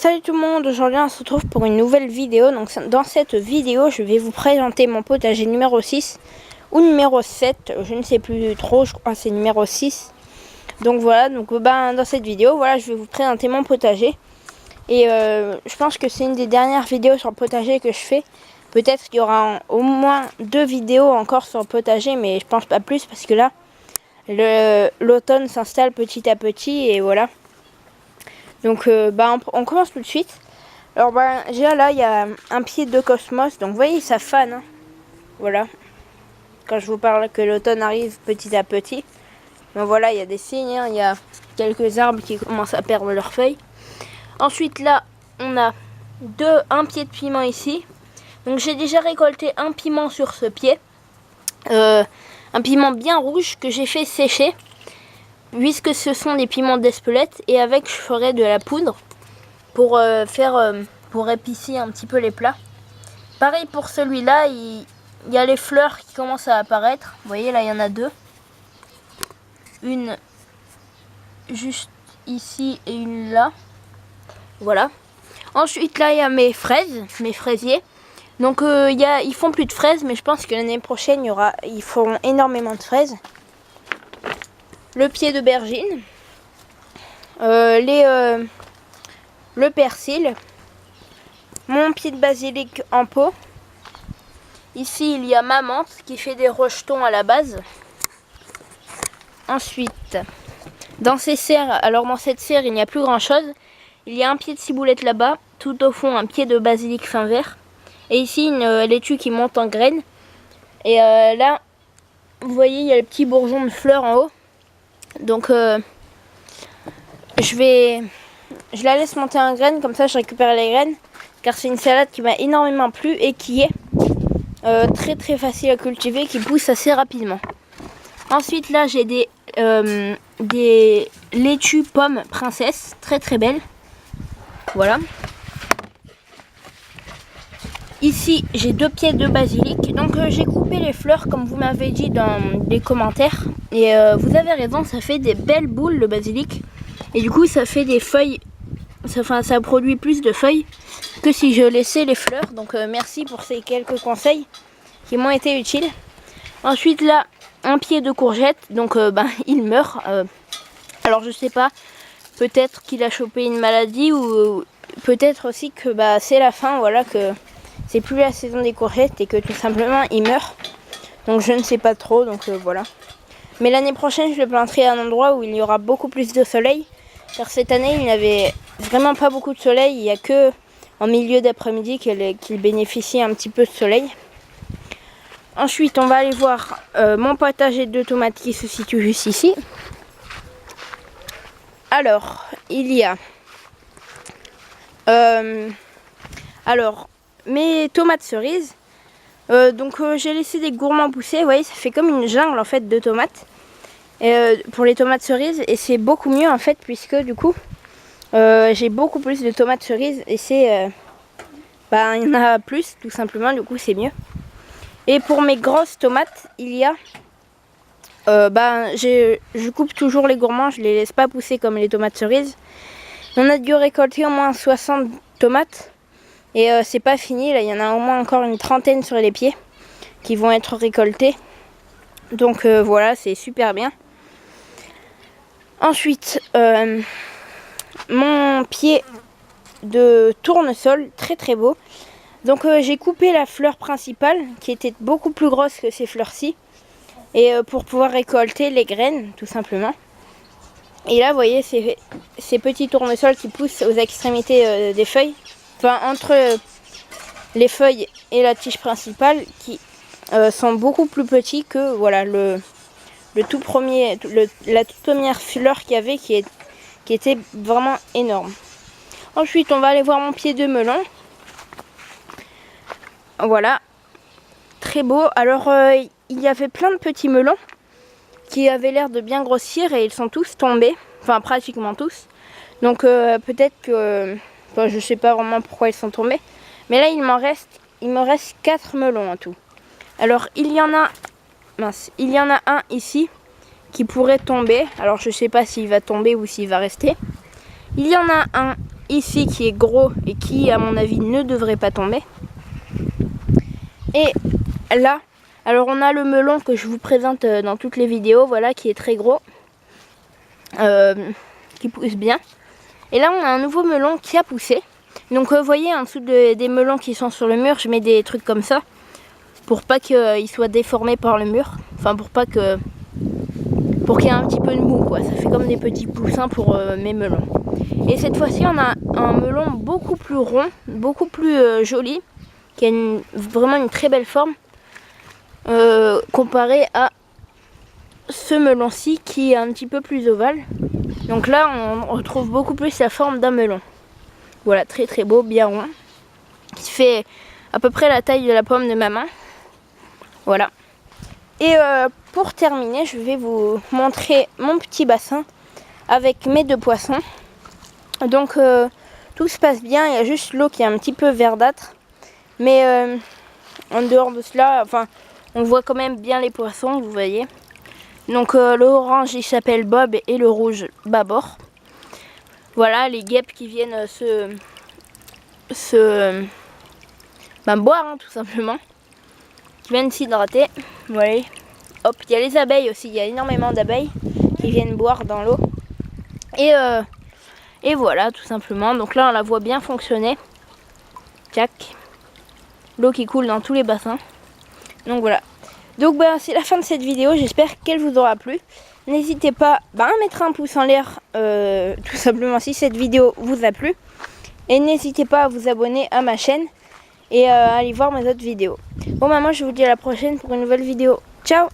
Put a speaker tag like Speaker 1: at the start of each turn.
Speaker 1: Salut tout le monde, aujourd'hui on se retrouve pour une nouvelle vidéo. Donc dans cette vidéo je vais vous présenter mon potager numéro 6 ou numéro 7, je ne sais plus trop, je crois que c'est numéro 6. Donc voilà, dans cette vidéo, voilà, je vais vous présenter mon potager. Et je pense que c'est une des dernières vidéos sur le potager que je fais. Peut-être qu'il y aura au moins 2 vidéos encore sur le potager, mais je pense pas plus parce que là, l'automne s'installe petit à petit et voilà. Donc on commence tout de suite. Alors déjà là il y a un pied de cosmos, donc vous voyez ça fane, hein. Voilà, quand je vous parle que l'automne arrive petit à petit. Donc voilà, il y a des signes, hein. Il y a quelques arbres qui commencent à perdre leurs feuilles. Ensuite là on a un pied de piment ici. Donc j'ai déjà récolté un piment sur ce pied, un piment bien rouge que j'ai fait sécher, puisque ce sont des piments d'Espelette, et avec je ferai de la poudre pour pour épicer un petit peu les plats. Pareil pour celui-là, il y a les fleurs qui commencent à apparaître. Vous voyez là, il y en a 2. Une juste ici et une là. Voilà. Ensuite là, il y a mes fraises, mes fraisiers. Donc ils font plus de fraises, mais je pense que l'année prochaine ils feront énormément de fraises. Le pied d'aubergine, le persil, mon pied de basilic en pot. Ici il y a ma menthe qui fait des rejetons à la base. Ensuite, dans ces serres, alors dans cette serre il n'y a plus grand chose. Il y a un pied de ciboulette là-bas, tout au fond un pied de basilic fin vert. Et ici une laitue qui monte en graines. Et là, vous voyez, il y a le petit bourgeon de fleurs en haut. Donc je la laisse monter en graines, comme ça je récupère les graines. Car c'est une salade qui m'a énormément plu et qui est très très facile à cultiver, qui pousse assez rapidement. Ensuite là j'ai des laitues pommes princesse, très très belles. Voilà. Ici j'ai 2 pieds de basilic. Donc j'ai coupé les fleurs comme vous m'avez dit dans les commentaires. Et vous avez raison, ça fait des belles boules le basilic. Et du coup ça fait des feuilles, ça produit plus de feuilles que si je laissais les fleurs. Donc merci pour ces quelques conseils qui m'ont été utiles. Ensuite là, un pied de courgette, donc il meurt. Alors je sais pas, peut-être qu'il a chopé une maladie ou peut-être aussi que c'est la fin, voilà, que c'est plus la saison des courgettes et que tout simplement il meurt. Donc je ne sais pas trop, donc voilà. Mais l'année prochaine je le planterai à un endroit où il y aura beaucoup plus de soleil. Car cette année il n'y avait vraiment pas beaucoup de soleil, il n'y a que en milieu d'après-midi qu'il bénéficie un petit peu de soleil. Ensuite on va aller voir mon potager de tomates qui se situe juste ici. Alors il y a mes tomates cerises. J'ai laissé des gourmands pousser. Vous voyez, ça fait comme une jungle en fait de tomates pour les tomates cerises, et c'est beaucoup mieux en fait, puisque du coup j'ai beaucoup plus de tomates cerises et c'est il y en a plus tout simplement, du coup c'est mieux. Et pour mes grosses tomates, il y a je coupe toujours les gourmands, je les laisse pas pousser comme les tomates cerises. On a dû récolter au moins 60 tomates et c'est pas fini, là il y en a au moins encore une trentaine sur les pieds qui vont être récoltés. Donc voilà, c'est super bien. Ensuite mon pied de tournesol, très très beau. Donc j'ai coupé la fleur principale qui était beaucoup plus grosse que ces fleurs-ci, et pour pouvoir récolter les graines tout simplement. Et là vous voyez ces petits tournesols qui poussent aux extrémités des feuilles, enfin entre les feuilles et la tige principale, qui sont beaucoup plus petits que voilà la toute première fleur qu'il y avait, qui était vraiment énorme. Ensuite on va aller voir mon pied de melon. Voilà, très beau. Alors il y avait plein de petits melons qui avaient l'air de bien grossir et ils sont tous tombés, enfin pratiquement tous. Donc peut-être que, je sais pas vraiment pourquoi ils sont tombés, mais là il me reste 4 melons en tout. Alors il y en a un ici qui pourrait tomber. Alors je sais pas s'il va tomber ou s'il va rester. Il y en a un ici qui est gros et qui à mon avis ne devrait pas tomber. Et là, alors on a le melon que je vous présente dans toutes les vidéos, voilà, qui est très gros, qui pousse bien. Et là on a un nouveau melon qui a poussé. Donc vous voyez en dessous des melons qui sont sur le mur, je mets des trucs comme ça pour pas qu'ils soient déformés par le mur. Enfin pour qu'il y ait un petit peu de mou quoi. Ça fait comme des petits poussins pour mes melons. Et cette fois-ci on a un melon beaucoup plus rond, beaucoup plus joli, qui a vraiment une très belle forme comparé à ce melon-ci qui est un petit peu plus ovale. Donc là on retrouve beaucoup plus la forme d'un melon. Voilà, très très beau, bien rond, qui fait à peu près la taille de la paume de ma main. Voilà. Et pour terminer, je vais vous montrer mon petit bassin avec mes 2 poissons. Donc tout se passe bien, il y a juste l'eau qui est un petit peu verdâtre. Mais en dehors de cela, enfin, on voit quand même bien les poissons, vous voyez. Donc le orange il s'appelle Bob et le rouge Babor. Voilà les guêpes qui viennent boire hein, tout simplement. Qui viennent s'hydrater. Voilà. Hop, il y a les abeilles aussi, il y a énormément d'abeilles qui viennent boire dans l'eau. Et voilà tout simplement. Donc là on la voit bien fonctionner. Tac. L'eau qui coule dans tous les bassins. Donc voilà. Donc c'est la fin de cette vidéo, j'espère qu'elle vous aura plu. N'hésitez pas à mettre un pouce en l'air tout simplement si cette vidéo vous a plu. Et n'hésitez pas à vous abonner à ma chaîne et à aller voir mes autres vidéos. Bon moi je vous dis à la prochaine pour une nouvelle vidéo. Ciao!